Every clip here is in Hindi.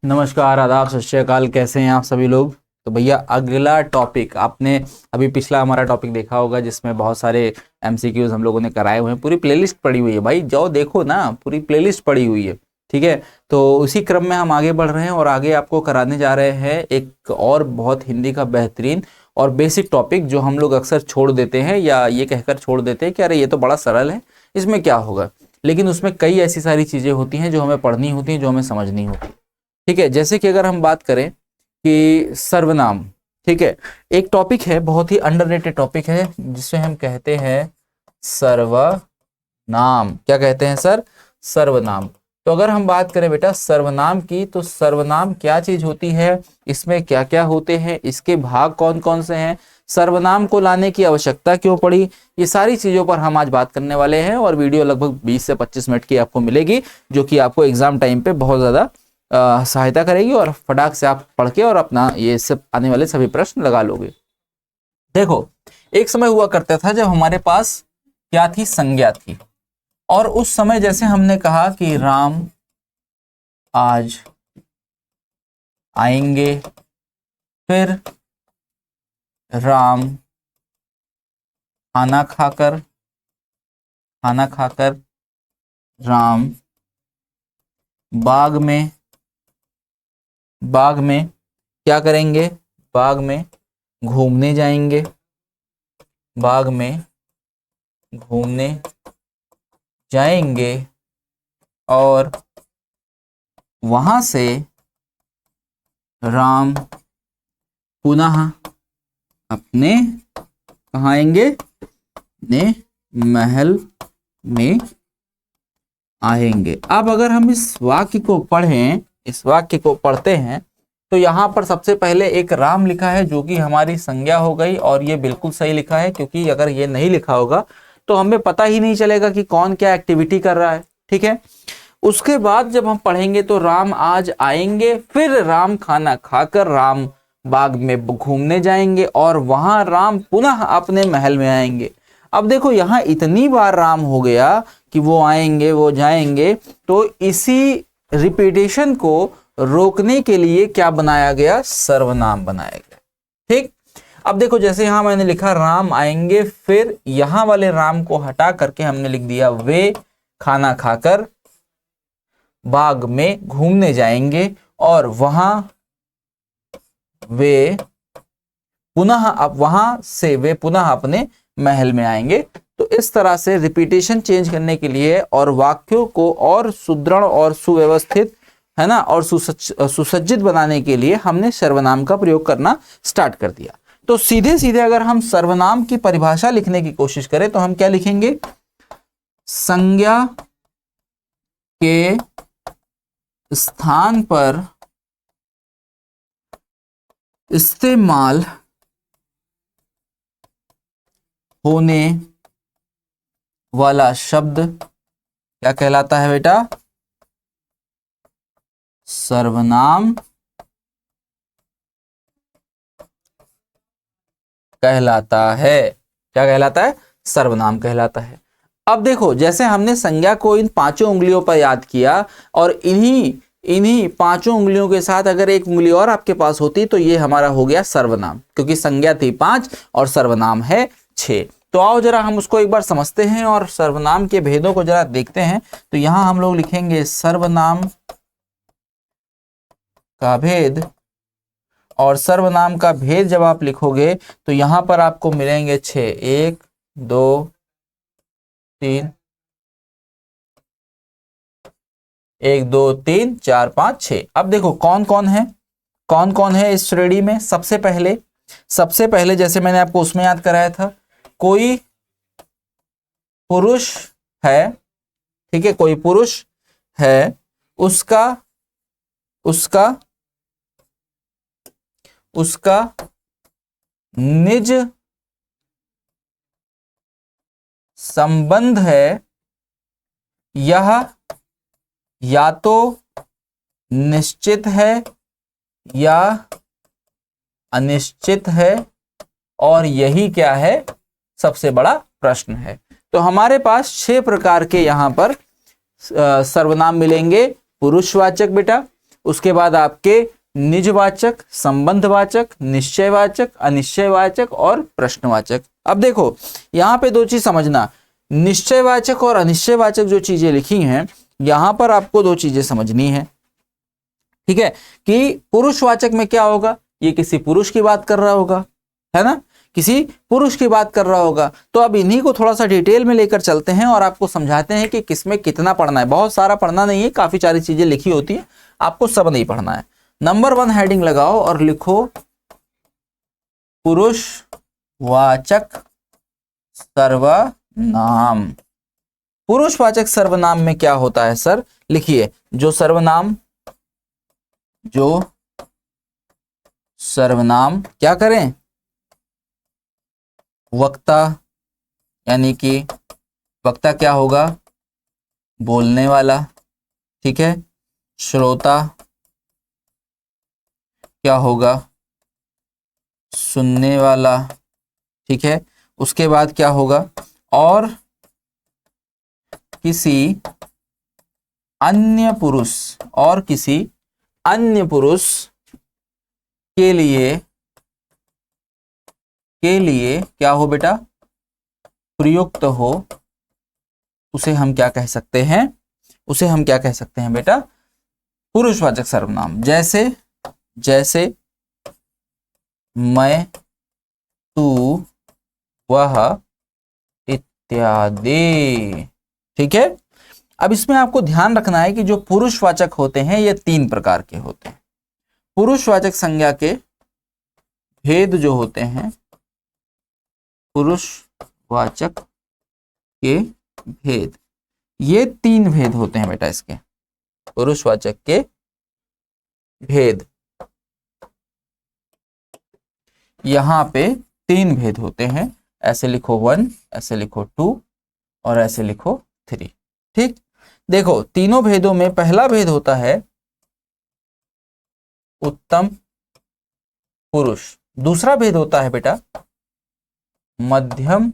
नमस्कार, आदाब, सत श्री अकाल। कैसे हैं आप सभी लोग। तो भैया अगला टॉपिक आपने अभी पिछला हमारा टॉपिक देखा होगा जिसमें बहुत सारे एमसीक्यूज हम लोगों ने कराए हुए हैं। पूरी प्लेलिस्ट पड़ी हुई है भाई, जाओ देखो ना, पूरी प्लेलिस्ट पड़ी हुई है। ठीक है, तो उसी क्रम में हम आगे बढ़ रहे हैं और आगे आपको कराने जा रहे हैं एक और बहुत हिंदी का बेहतरीन और बेसिक टॉपिक जो हम लोग अक्सर छोड़ देते हैं या ये कहकर छोड़ देते हैं कि अरे ये तो बड़ा सरल है, इसमें क्या होगा। लेकिन उसमें कई ऐसी सारी चीज़ें होती हैं जो हमें पढ़नी होती हैं, जो हमें समझनी होती है। ठीक है, जैसे कि अगर हम बात करें कि सर्वनाम, ठीक है, एक टॉपिक है, बहुत ही अंडररेटेड टॉपिक है जिसे हम कहते हैं सर्वनाम। क्या कहते हैं सर? सर्वनाम। तो अगर हम बात करें बेटा सर्वनाम की, तो सर्वनाम क्या चीज होती है, इसमें क्या क्या होते हैं, इसके भाग कौन कौन से हैं, सर्वनाम को लाने की आवश्यकता क्यों पड़ी, ये सारी चीजों पर हम आज बात करने वाले हैं। और वीडियो लगभग 20 से 25 मिनट की आपको मिलेगी, जो कि आपको एग्जाम टाइम पे बहुत ज्यादा सहायता करेगी और फटाक से आप पढ़ के और अपना ये सब आने वाले सभी प्रश्न लगा लोगे। देखो, एक समय हुआ करता था जब हमारे पास क्या थी, संज्ञा थी। और उस समय जैसे हमने कहा कि राम आज आएंगे, फिर राम खाना खाकर राम बाग में क्या करेंगे, बाग में घूमने जाएंगे, बाग में घूमने जाएंगे और वहां से राम पुनः अपने कहाँ आएंगे, अपने महल में आएंगे। अब अगर हम इस वाक्य को पढ़ें, इस वाक्य को पढ़ते हैं, तो यहाँ पर सबसे पहले एक राम लिखा है जो कि हमारी संज्ञा हो गई, और ये बिल्कुल सही लिखा है क्योंकि अगर ये नहीं लिखा होगा तो हमें पता ही नहीं चलेगा कि कौन क्या एक्टिविटी कर रहा है। ठीक है, उसके बाद जब हम पढ़ेंगे तो राम आज आएंगे, फिर राम खाना खाकर राम बाग में घूमने जाएंगे और वहां राम पुनः अपने महल में आएंगे। अब देखो यहाँ इतनी बार राम हो गया कि वो आएंगे वो जाएंगे, तो इसी रिपीटेशन को रोकने के लिए क्या बनाया गया, सर्वनाम बनाया गया। ठीक, अब देखो जैसे यहां मैंने लिखा राम आएंगे, फिर यहां वाले राम को हटा करके हमने लिख दिया वे खाना खाकर बाग में घूमने जाएंगे और वहां वे पुनः, अब वहां से वे पुनः अपने महल में आएंगे। तो इस तरह से रिपीटेशन चेंज करने के लिए और वाक्यों को और सुदृढ़ और सुव्यवस्थित, है ना, और सुसज्जित बनाने के लिए हमने सर्वनाम का प्रयोग करना स्टार्ट कर दिया। तो सीधे सीधे अगर हम सर्वनाम की परिभाषा लिखने की कोशिश करें तो हम क्या लिखेंगे, संज्ञा के स्थान पर इस्तेमाल होने वाला शब्द क्या कहलाता है बेटा, सर्वनाम कहलाता है। क्या कहलाता है, सर्वनाम कहलाता है। अब देखो जैसे हमने संज्ञा को इन पांचों उंगलियों पर याद किया और इन्हीं पांचों उंगलियों के साथ अगर एक उंगली और आपके पास होती तो ये हमारा हो गया सर्वनाम, क्योंकि संज्ञा थी 5 और सर्वनाम है 6। तो आओ जरा हम उसको एक बार समझते हैं और सर्वनाम के भेदों को जरा देखते हैं। तो यहां हम लोग लिखेंगे सर्वनाम का भेद, और सर्वनाम का भेद जब आप लिखोगे तो यहां पर आपको मिलेंगे 6, 1 2 3, 1 2 3 4 5 6। अब देखो कौन कौन है इस श्रेणी में। सबसे पहले जैसे मैंने आपको उसमें याद कराया था, कोई पुरुष है, ठीक है, कोई पुरुष है, उसका निज संबंध है, यह या तो निश्चित है या अनिश्चित है, और यही क्या है, सबसे बड़ा प्रश्न है। तो हमारे पास 6 प्रकार के यहां पर सर्वनाम मिलेंगे। पुरुषवाचक बेटा, उसके बाद आपके निजवाचक, संबंधवाचक, निश्चयवाचक, अनिश्चयवाचक और प्रश्नवाचक। अब देखो यहाँ पे दो चीज समझना, निश्चयवाचक और अनिश्चयवाचक जो चीजें लिखी हैं यहां पर आपको दो चीजें समझनी है, ठीक है, कि पुरुषवाचक में क्या होगा, ये किसी पुरुष की बात कर रहा होगा, है ना, किसी पुरुष की बात कर रहा होगा। तो अब इन्हीं को थोड़ा सा डिटेल में लेकर चलते हैं और आपको समझाते हैं कि किसमें कितना पढ़ना है। बहुत सारा पढ़ना नहीं है, काफी सारी चीजें लिखी होती है, आपको सब नहीं पढ़ना है। नंबर 1 हेडिंग लगाओ और लिखो पुरुषवाचक सर्वनाम। पुरुषवाचक सर्वनाम में क्या होता है सर, लिखिए जो सर्वनाम क्या करें, वक्ता, यानी कि वक्ता क्या होगा, बोलने वाला, ठीक है, श्रोता क्या होगा, सुनने वाला, ठीक है, उसके बाद क्या होगा, और किसी अन्य पुरुष के लिए क्या हो बेटा, प्रयुक्त हो, उसे हम क्या कह सकते हैं, बेटा पुरुषवाचक सर्वनाम। जैसे मैं, तू, वह इत्यादि, ठीक है। अब इसमें आपको ध्यान रखना है कि जो पुरुषवाचक होते हैं ये 3 प्रकार के होते हैं। पुरुषवाचक संज्ञा के भेद जो होते हैं, पुरुषवाचक के भेद, ये 3 भेद होते हैं बेटा इसके, पुरुषवाचक के भेद, यहां पे 3 भेद होते हैं। ऐसे लिखो 1, ऐसे लिखो 2 और ऐसे लिखो 3, ठीक। देखो तीनों भेदों में पहला भेद होता है उत्तम पुरुष, दूसरा भेद होता है बेटा मध्यम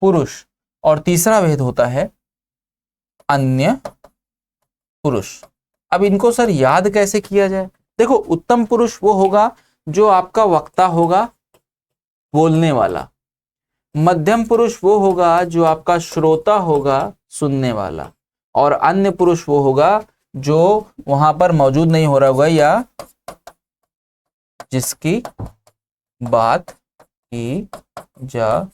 पुरुष और तीसरा भेद होता है अन्य पुरुष। अब इनको सर याद कैसे किया जाए, देखो उत्तम पुरुष वो होगा जो आपका वक्ता होगा, बोलने वाला। मध्यम पुरुष वो होगा जो आपका श्रोता होगा, सुनने वाला। और अन्य पुरुष वो होगा जो वहां पर मौजूद नहीं हो रहा होगा या जिसकी बात की जा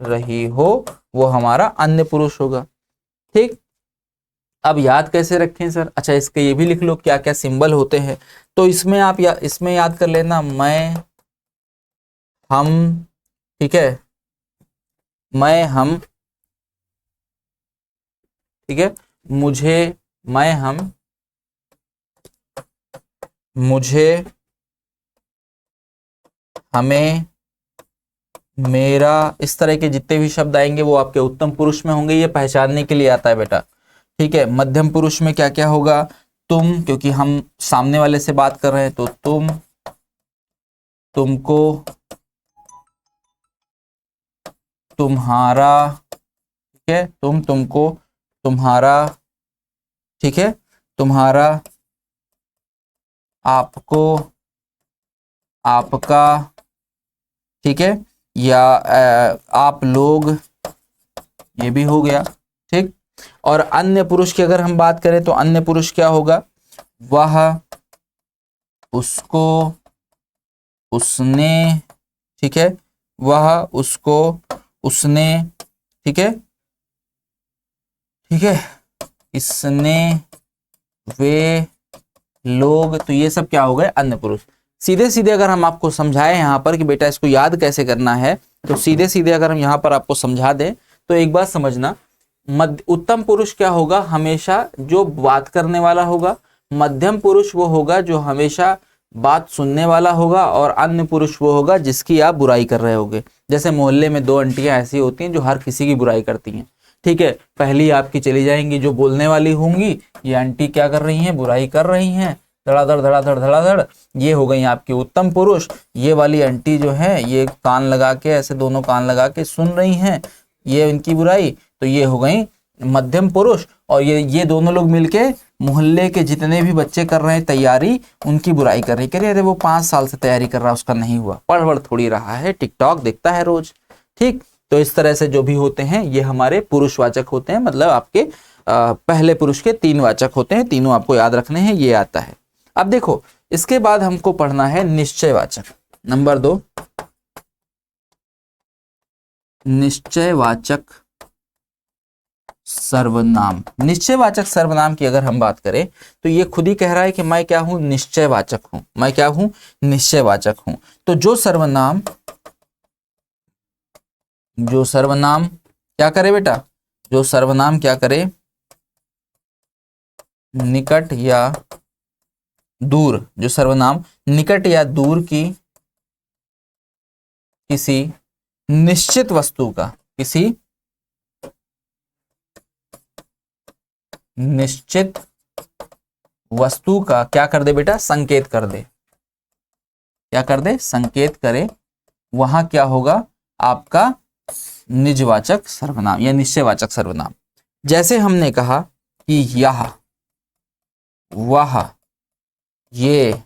रही हो, वो हमारा अन्य पुरुष होगा, ठीक। अब याद कैसे रखें सर, अच्छा इसके ये भी लिख लो क्या क्या सिंबल होते हैं। तो इसमें आप इसमें याद कर लेना मैं, हम, ठीक है, मैं, हम, ठीक है, मुझे, मैं, हम, मुझे, हमें, मेरा, इस तरह के जितने भी शब्द आएंगे वो आपके उत्तम पुरुष में होंगे। ये पहचानने के लिए आता है बेटा, ठीक है। मध्यम पुरुष में क्या क्या होगा, तुम, क्योंकि हम सामने वाले से बात कर रहे हैं तो तुम, तुमको, तुम्हारा, ठीक है, तुम, तुमको, तुम्हारा, ठीक है, तुम्हारा, आपको, आपका, ठीक है, या आप लोग, ये भी हो गया, ठीक। और अन्य पुरुष की अगर हम बात करें तो अन्य पुरुष क्या होगा, वह, उसको, उसने, ठीक है, वह, उसको, उसने, ठीक है, ठीक है, इसने, वे लोग, तो ये सब क्या हो गए, अन्य पुरुष। सीधे सीधे अगर हम आपको समझाएं यहाँ पर कि बेटा इसको याद कैसे करना है, तो सीधे सीधे अगर हम यहाँ पर आपको समझा दें तो एक बात समझना, उत्तम पुरुष क्या होगा, हमेशा जो बात करने वाला होगा। मध्यम पुरुष वो होगा जो हमेशा बात सुनने वाला होगा। और अन्य पुरुष वो होगा जिसकी आप बुराई कर रहे होगे। जैसे मोहल्ले में 2 आंटियां ऐसी होती हैं जो हर किसी की बुराई करती हैं, ठीक है। पहली आपकी चली जाएंगी जो बोलने वाली होंगी, ये आंटी क्या कर रही हैं, बुराई कर रही हैं, धड़ाधड़ धड़ाधड़ धड़ाधड़, ये हो गई आपकी उत्तम पुरुष। ये वाली आंटी जो है ये कान लगा के, ऐसे दोनों कान लगा के सुन रही हैं ये इनकी बुराई, तो ये हो गई मध्यम पुरुष। और ये दोनों लोग मिलके मोहल्ले के जितने भी बच्चे कर रहे हैं तैयारी, उनकी बुराई कर रही, कह रही अरे वो 5 साल से तैयारी कर रहा है, उसका नहीं हुआ, पढ़ थोड़ी रहा है, टिकटॉक देखता है रोज। ठीक, तो इस तरह से जो भी होते हैं ये हमारे पुरुषवाचक होते हैं, मतलब आपके पहले पुरुष के 3 वाचक होते हैं, तीनों आपको याद रखने हैं, ये आता है। अब देखो इसके बाद हमको पढ़ना है निश्चयवाचक। नंबर 2, निश्चयवाचक सर्वनाम। निश्चयवाचक सर्वनाम की अगर हम बात करें तो ये खुद ही कह रहा है कि मैं क्या हूं, निश्चयवाचक हूं। मैं क्या हूं, निश्चयवाचक हूं। तो जो सर्वनाम क्या करे बेटा, जो सर्वनाम क्या करे, निकट या दूर, जो सर्वनाम निकट या दूर की किसी निश्चित वस्तु का, किसी निश्चित वस्तु का क्या कर दे बेटा, संकेत कर दे। क्या कर दे, संकेत करे, वहां क्या होगा आपका निजवाचक सर्वनाम या निश्चयवाचक सर्वनाम। जैसे हमने कहा कि यह, वह, ये,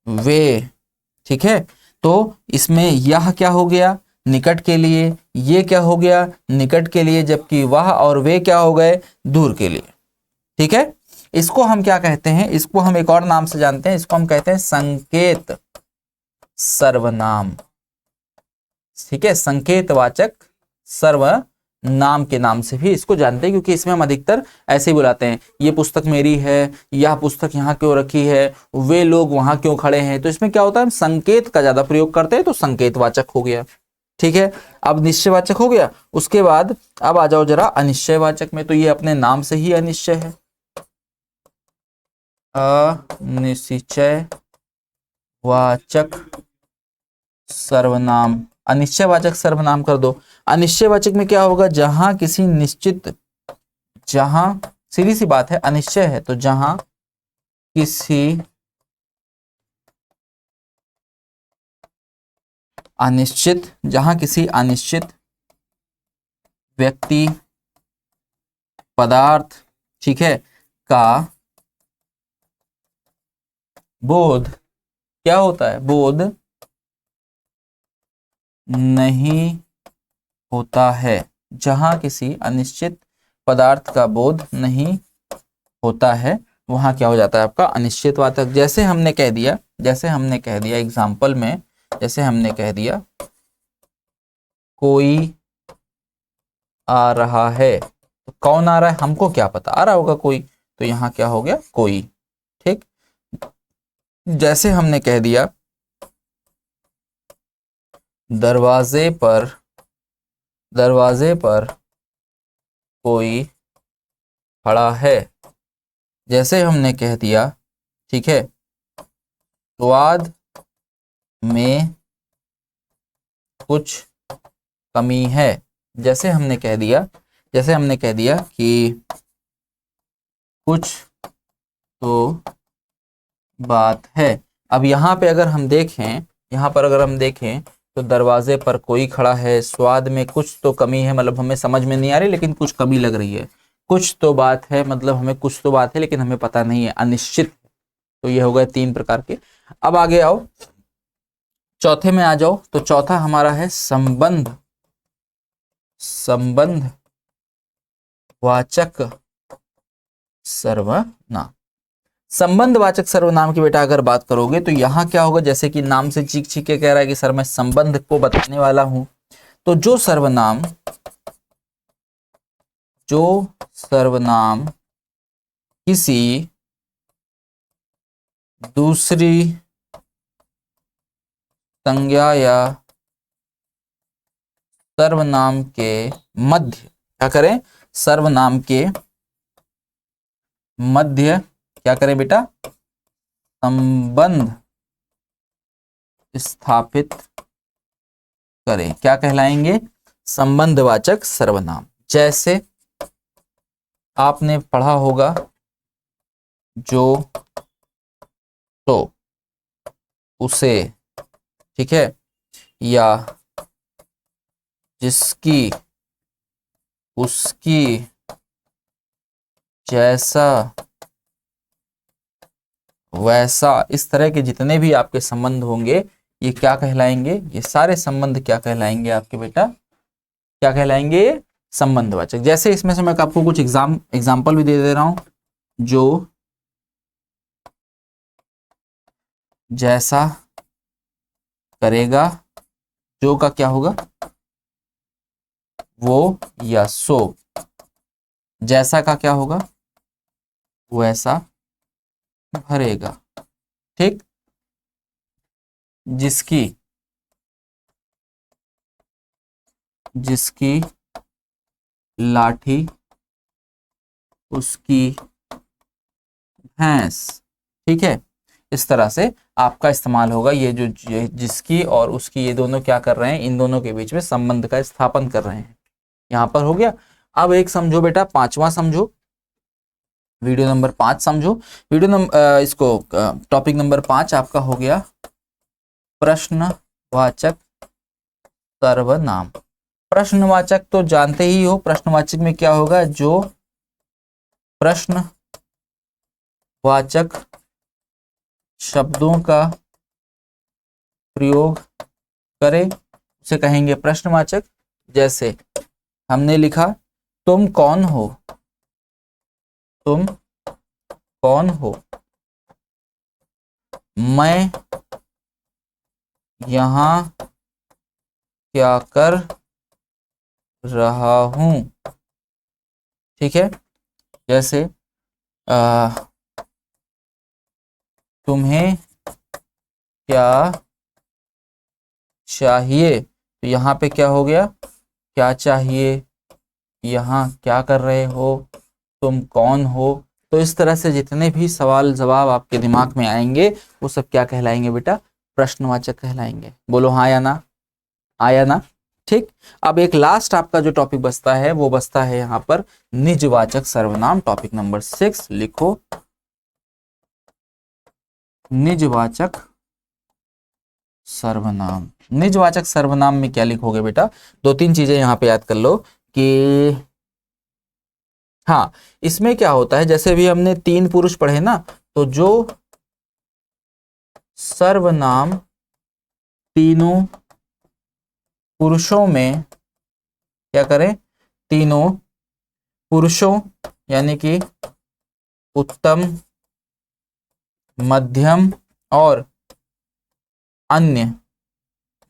वे, ठीक है, तो इसमें यह क्या हो गया, निकट के लिए, ये क्या हो गया, निकट के लिए, जबकि वह और वे क्या हो गए, दूर के लिए। ठीक है, इसको हम क्या कहते हैं, इसको हम एक और नाम से जानते हैं, इसको हम कहते हैं संकेत सर्वनाम। ठीक है, संकेतवाचक सर्वनाम के नाम से भी इसको जानते हैं, क्योंकि इसमें हम अधिकतर ऐसे ही बुलाते हैं, ये पुस्तक मेरी है, यह पुस्तक यहाँ क्यों रखी है, वे लोग वहां क्यों खड़े हैं, तो इसमें क्या होता है, हम संकेत का ज्यादा प्रयोग करते हैं, तो संकेतवाचक हो गया। ठीक है, अब निश्चयवाचक हो गया। उसके बाद अब आ जाओ जरा अनिश्चयवाचक में, तो ये अपने नाम से ही अनिश्चय है, अनिश्चयवाचक सर्वनाम। अनिश्चयवाचक सर्वनाम कर दो। अनिश्चयवाचक में क्या होगा, जहां किसी निश्चित, जहां, सीधी सी बात है, अनिश्चय है तो जहां किसी अनिश्चित, जहां किसी अनिश्चित व्यक्ति, पदार्थ, ठीक है, का बोध क्या होता है, बोध नहीं होता है। जहां किसी अनिश्चित पदार्थ का बोध नहीं होता है, वहां क्या हो जाता है आपका अनिश्चयवाचक। जैसे हमने कह दिया एग्जाम्पल में, जैसे हमने कह दिया कोई आ रहा है, तो कौन आ रहा है हमको क्या पता, आ रहा होगा कोई, तो यहां क्या हो गया, कोई। ठीक, जैसे हमने कह दिया दरवाजे पर कोई खड़ा है, जैसे हमने कह दिया, ठीक है, स्वाद में कुछ कमी है, जैसे हमने कह दिया कि कुछ तो बात है। अब यहाँ पे अगर हम देखें तो दरवाजे पर कोई खड़ा है, स्वाद में कुछ तो कमी है, मतलब हमें समझ में नहीं आ रही लेकिन कुछ कमी लग रही है, कुछ तो बात है, मतलब हमें कुछ तो बात है लेकिन हमें पता नहीं है, अनिश्चित। तो ये हो गए 3 प्रकार के। अब आगे आओ, चौथे में आ जाओ, तो चौथा हमारा है संबंध वाचक सर्वनाम। संबंधवाचक सर्वनाम की बेटा अगर बात करोगे तो यहां क्या होगा, जैसे कि नाम से चीख चीख के कह रहा है कि सर मैं संबंध को बताने वाला हूं, तो जो सर्वनाम किसी दूसरी संज्ञा या सर्वनाम के मध्य क्या करें, सर्वनाम के मध्य क्या करें बेटा, संबंध स्थापित करें, क्या कहलाएंगे, संबंधवाचक सर्वनाम। जैसे आपने पढ़ा होगा जो, तो, उसे, ठीक है, या जिसकी, उसकी, जैसा वैसा, इस तरह के जितने भी आपके संबंध होंगे ये क्या कहलाएंगे, ये सारे संबंध क्या कहलाएंगे आपके बेटा, क्या कहलाएंगे, ये संबंधवाचक। जैसे इसमें से मैं आपको कुछ एग्जाम्पल भी दे रहा हूं, जो जैसा करेगा, जो का क्या होगा, वो या सो, जैसा का क्या होगा, वैसा भरेगा, ठीक। जिसकी लाठी उसकी भैंस, ठीक है। इस तरह से आपका इस्तेमाल होगा, ये जो जिसकी और उसकी, ये दोनों क्या कर रहे हैं, इन दोनों के बीच में संबंध का स्थापन कर रहे हैं, यहां पर हो गया। अब एक समझो बेटा, पांचवा समझो, वीडियो नंबर 5 समझो। वीडियो नंबर इसको टॉपिक नंबर 5 आपका हो गया प्रश्नवाचक सर्वनाम। प्रश्नवाचक तो जानते ही हो, प्रश्नवाचक में क्या होगा, जो प्रश्नवाचक शब्दों का प्रयोग करे उसे कहेंगे प्रश्नवाचक। जैसे हमने लिखा तुम कौन हो, तुम कौन हो, मैं यहां क्या कर रहा हूं, ठीक है। जैसे तुम्हें क्या चाहिए, तो यहाँ पे क्या हो गया, क्या चाहिए, यहाँ क्या कर रहे हो, तुम कौन हो। तो इस तरह से जितने भी सवाल जवाब आपके दिमाग में आएंगे वो सब क्या कहलाएंगे बेटा, प्रश्नवाचक कहलाएंगे। बोलो हाँ या ना, आया ना, ठीक। अब एक लास्ट आपका जो टॉपिक बचता है वो बचता है यहाँ पर निजवाचक सर्वनाम। टॉपिक नंबर 6 लिखो, निजवाचक सर्वनाम। निजवाचक सर्वनाम में क्या लिखोगे बेटा, दो तीन चीजें यहां पे याद कर लो कि हाँ, इसमें क्या होता है, जैसे भी हमने 3 पुरुष पढ़े ना, तो जो सर्वनाम तीनों पुरुषों में क्या करें, तीनों पुरुषों यानी कि उत्तम, मध्यम और अन्य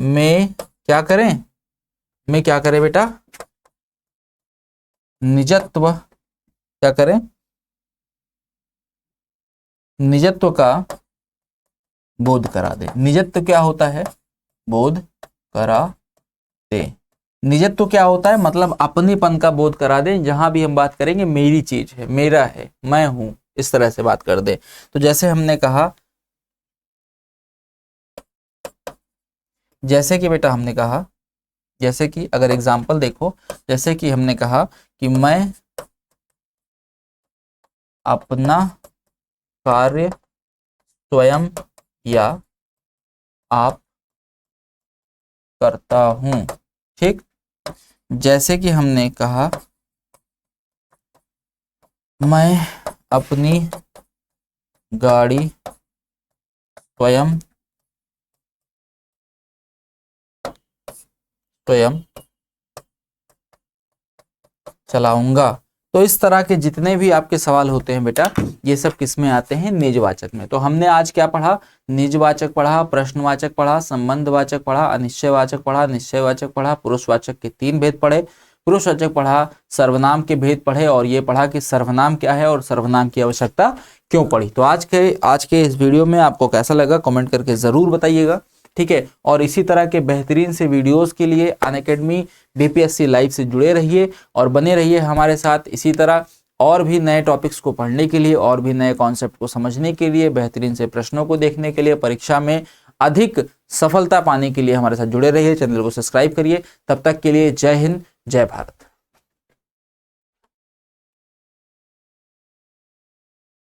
में क्या करें, में क्या करें बेटा, निजत्व, क्या करें, निजत्व का बोध करा दे। निजत्व क्या होता है, बोध करा दे। निजत्व क्या होता है, मतलब अपनेपन का बोध करा दे। जहां भी हम बात करेंगे मेरी चीज है, मेरा है, मैं हूं, इस तरह से बात कर दे। तो जैसे हमने कहा, जैसे कि बेटा हमने कहा, जैसे कि अगर एग्जाम्पल देखो, जैसे कि हमने कहा कि मैं अपना कार्य स्वयं या आप करता हूं, ठीक। जैसे कि हमने कहा मैं अपनी गाड़ी स्वयं चलाऊंगा। तो इस तरह के जितने भी आपके सवाल होते हैं बेटा, ये सब किस में आते हैं, निजवाचक में। तो हमने आज क्या पढ़ा, निजवाचक पढ़ा, प्रश्नवाचक पढ़ा, संबंधवाचक पढ़ा, अनिश्चयवाचक पढ़ा, निश्चयवाचक पढ़ा, पुरुषवाचक के 3 भेद पढ़े, पुरुषवाचक पढ़ा, सर्वनाम के भेद पढ़े, और ये पढ़ा कि सर्वनाम क्या है और सर्वनाम की आवश्यकता क्यों पड़ी। तो आज के इस वीडियो में आपको कैसा लगा कमेंट करके जरूर बताइएगा, ठीक है। और इसी तरह के बेहतरीन से वीडियोस के लिए अनअकैडमी बीपीएससी लाइव से जुड़े रहिए और बने रहिए हमारे साथ। इसी तरह और भी नए टॉपिक्स को पढ़ने के लिए, और भी नए कॉन्सेप्ट को समझने के लिए, बेहतरीन से प्रश्नों को देखने के लिए, परीक्षा में अधिक सफलता पाने के लिए हमारे साथ जुड़े रहिए। चैनल को सब्सक्राइब करिए। तब तक के लिए जय हिंद, जय भारत।